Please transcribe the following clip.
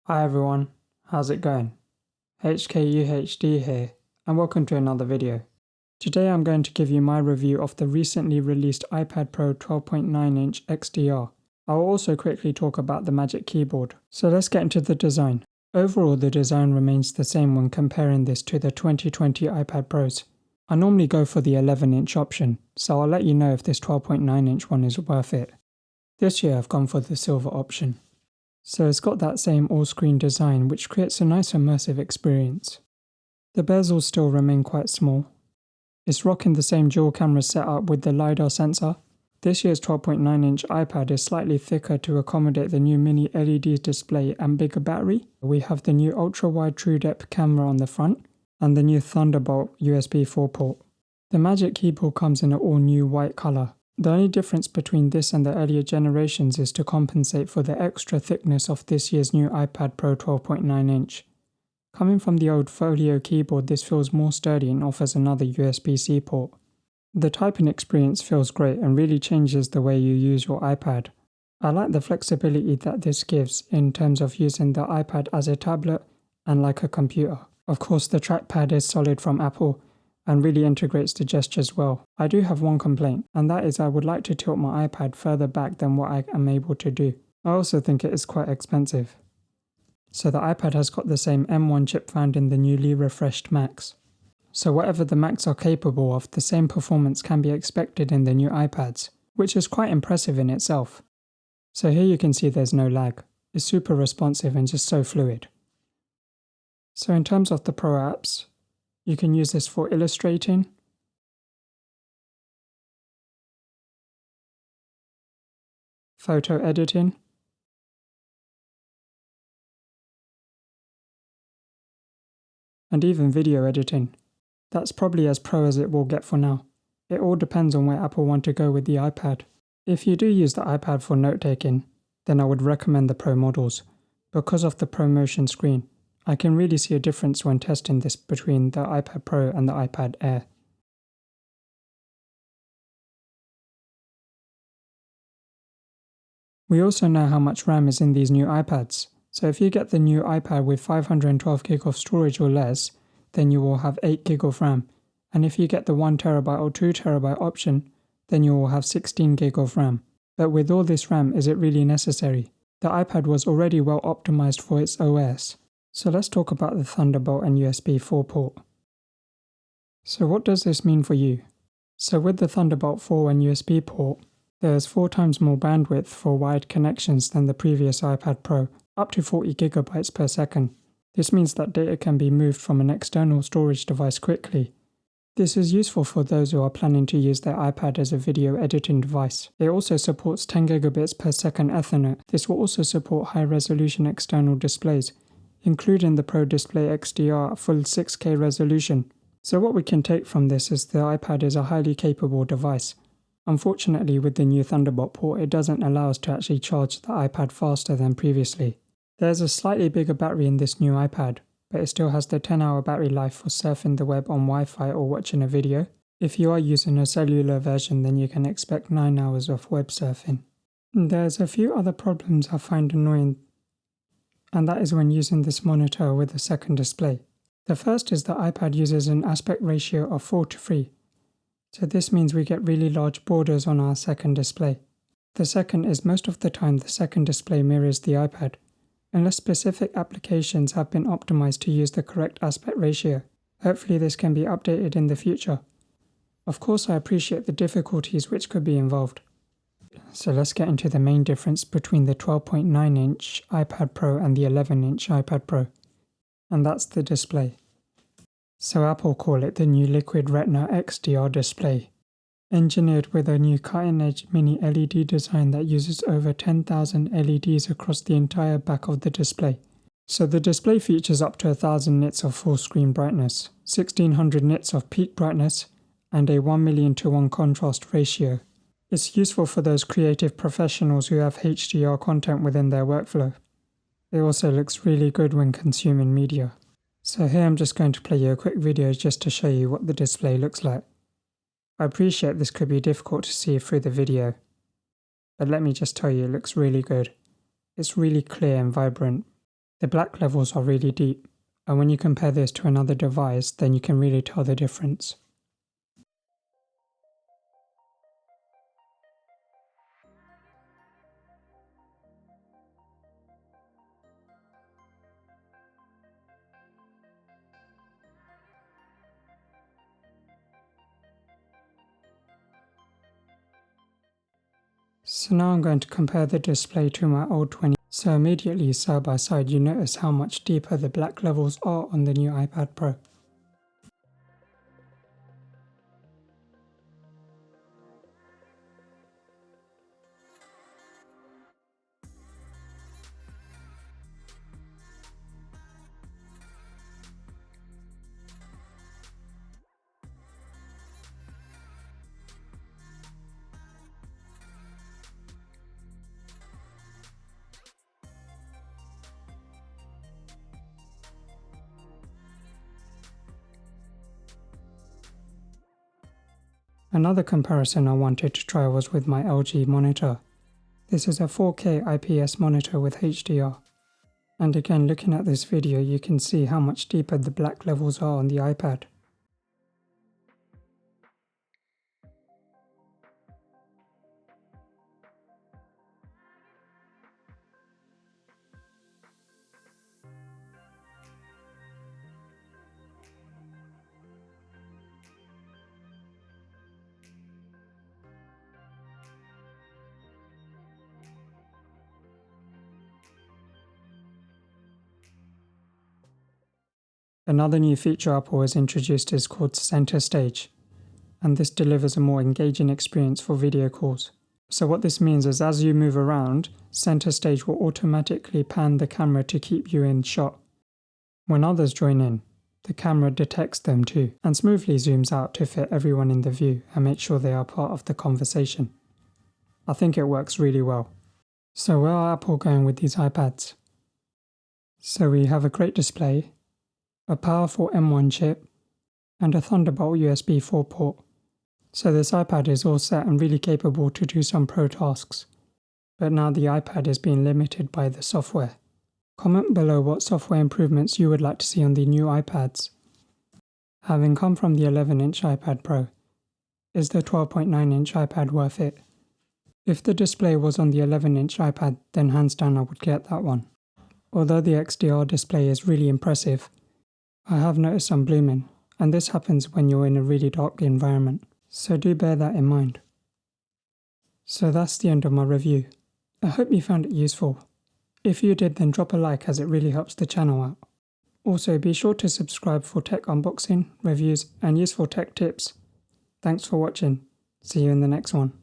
Hi everyone, how's it going? HKUHD here, and welcome to another video. Today I'm going to give you my review of the recently released iPad Pro 12.9-inch XDR. I'll also quickly talk about the Magic Keyboard. So let's get into the design. Overall, the design remains the same when comparing this to the 2020 iPad Pros. I normally go for the 11-inch option, so I'll let you know if this 12.9-inch one is worth it. This year I've gone for the silver option. So it's got that same all-screen design which creates a nice immersive experience. The bezels still remain quite small. It's rocking the same dual camera setup with the LiDAR sensor. This year's 12.9-inch iPad is slightly thicker to accommodate the new mini LED display and bigger battery. We have the new ultra-wide true depth camera on the front and the new Thunderbolt USB 4 port. The Magic Keyboard comes in an all-new white colour. The only difference between this and the earlier generations is to compensate for the extra thickness of this year's new iPad Pro 12.9-inch. Coming from the old Folio keyboard, this feels more sturdy and offers another USB-C port. The typing experience feels great and really changes the way you use your iPad. I like the flexibility that this gives in terms of using the iPad as a tablet and like a computer. Of course, the trackpad is solid from Apple and really integrates the gestures well. I do have one complaint, and that is I would like to tilt my iPad further back than what I am able to do. I also think it is quite expensive. So the iPad has got the same M1 chip found in the newly refreshed Macs. So whatever the Macs are capable of, the same performance can be expected in the new iPads, which is quite impressive in itself. So here you can see there's no lag. It's super responsive and just so fluid. So in terms of the Pro apps, you can use this for illustrating, photo editing, and even video editing. That's probably as pro as it will get for now. It all depends on where Apple want to go with the iPad. If you do use the iPad for note-taking, then I would recommend the Pro models. Because of the Pro Motion screen, I can really see a difference when testing this between the iPad Pro and the iPad Air. We also know how much RAM is in these new iPads, so if you get the new iPad with 512GB of storage or less, then you will have 8GB of RAM, and if you get the 1TB or 2TB option, then you will have 16GB of RAM. But with all this RAM, is it really necessary? The iPad was already well optimized for its OS. So let's talk about the Thunderbolt and USB 4 port. So what does this mean for you? So with the Thunderbolt 4 and USB port, there is 4 times more bandwidth for wired connections than the previous iPad Pro, up to 40GB per second. This means that data can be moved from an external storage device quickly. This is useful for those who are planning to use their iPad as a video editing device. It also supports 10GB per second Ethernet. This will also support high-resolution external displays, including the Pro Display XDR full 6K resolution. So what we can take from this is the iPad is a highly capable device. Unfortunately, with the new Thunderbolt port, it doesn't allow us to actually charge the iPad faster than previously. There's a slightly bigger battery in this new iPad, but it still has the 10-hour battery life for surfing the web on Wi-Fi or watching a video. If you are using a cellular version, then you can expect 9 hours of web surfing. There's a few other problems I find annoying, and that is when using this monitor with a second display. The first is the iPad uses an aspect ratio of 4:3, so this means we get really large borders on our second display. The second is most of the time the second display mirrors the iPad, unless specific applications have been optimized to use the correct aspect ratio. Hopefully this can be updated in the future. Of course, I appreciate the difficulties which could be involved. So let's get into the main difference between the 12.9-inch iPad Pro and the 11-inch iPad Pro, and that's the display. So Apple call it the new Liquid Retina XDR display, engineered with a new cutting-edge mini LED design that uses over 10,000 LEDs across the entire back of the display. So the display features up to 1000 nits of full screen brightness, 1600 nits of peak brightness, and a 1,000,000:1 contrast ratio. It's useful for those creative professionals who have HDR content within their workflow. It also looks really good when consuming media. So here I'm just going to play you a quick video just to show you what the display looks like. I appreciate this could be difficult to see through the video, but let me just tell you it looks really good. It's really clear and vibrant. The black levels are really deep, and when you compare this to another device, then you can really tell the difference. So now I'm going to compare the display to my old 20. So immediately side by side you notice how much deeper the black levels are on the new iPad Pro. Another comparison I wanted to try was with my LG monitor. This is a 4K IPS monitor with HDR. And again, looking at this video, you can see how much deeper the black levels are on the iPad. Another new feature Apple has introduced is called Center Stage, and this delivers a more engaging experience for video calls. So what this means is as you move around, Center Stage will automatically pan the camera to keep you in shot. When others join in, the camera detects them too, and smoothly zooms out to fit everyone in the view and make sure they are part of the conversation. I think it works really well. So where are Apple going with these iPads? So we have a great display, a powerful M1 chip, and a Thunderbolt USB 4 port. So this iPad is all set and really capable to do some pro tasks. But now the iPad is being limited by the software. Comment below what software improvements you would like to see on the new iPads. Having come from the 11-inch iPad Pro, is the 12.9-inch iPad worth it? If the display was on the 11-inch iPad, then hands down I would get that one. Although the XDR display is really impressive, I have noticed some blooming, and this happens when you're in a really dark environment, so do bear that in mind. So that's the end of my review. I hope you found it useful. If you did, then drop a like as it really helps the channel out. Also, be sure to subscribe for tech unboxing, reviews, and useful tech tips. Thanks for watching. See you in the next one.